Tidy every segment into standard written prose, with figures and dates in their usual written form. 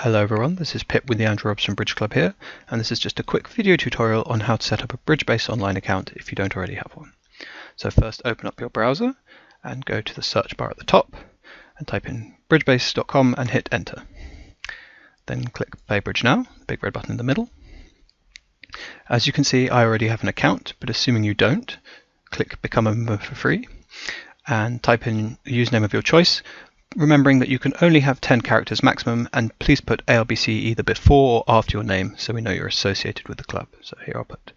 Hello everyone, this is Pip with the Andrew Robson Bridge Club here, and this is just a quick video tutorial on how to set up a bridge-based online account if you don't already have one. So first open up your browser and go to the search bar at the top and type in bridgebase.com and hit enter. Then click Play Bridge Now, the big red button in the middle. As you can see, I already have an account, but assuming you don't, click Become a Member for free and type in the username of your choice, remembering that you can only have 10 characters maximum, and please put ALBC either before or after your name so we know you're associated with the club. So here I'll put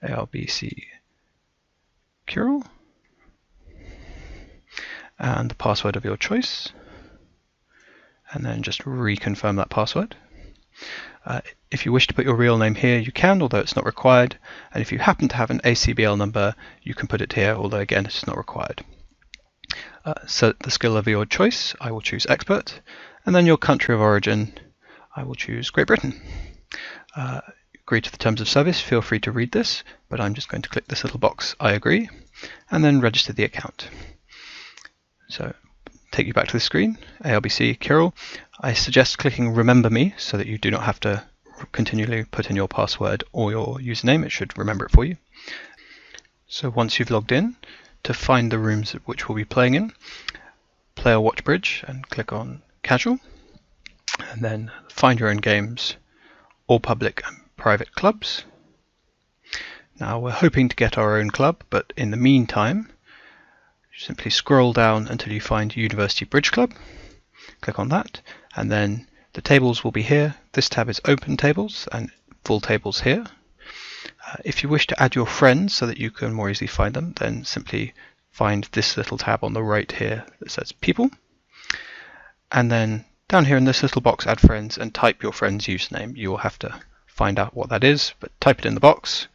ALBC Curel and the password of your choice, and then just reconfirm that password. If you wish to put your real name here, you can, although it's not required, and if you happen to have an ACBL number, you can put it here, although again it's not required. Set the skill of your choice. I will choose Expert, and then your country of origin, I will choose Great Britain. Agree to the terms of service. Feel free to read this, but I'm just going to click this little box, I agree, and then register the account. So take you back to the screen, ALBC Curel. I suggest clicking Remember Me so that you do not have to continually put in your password or your username. It should remember it for you. So once you've logged in, to find the rooms which we'll be playing in, Player Watch Bridge and click on Casual, and then find your own games, all public and private clubs. Now we're hoping to get our own club, but in the meantime simply scroll down until you find University Bridge Club, click on that, and then the tables will be here. This tab is Open Tables and Full Tables here. If you wish to add your friends so that you can more easily find them, then simply find this little tab on the right here that says People. And then down here in this little box, Add Friends, and type your friend's username. You will have to find out what that is, but type it in the box.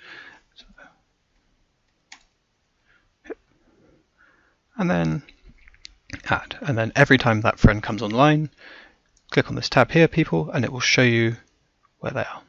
And then Add. And then every time that friend comes online, click on this tab here, People, and it will show you where they are.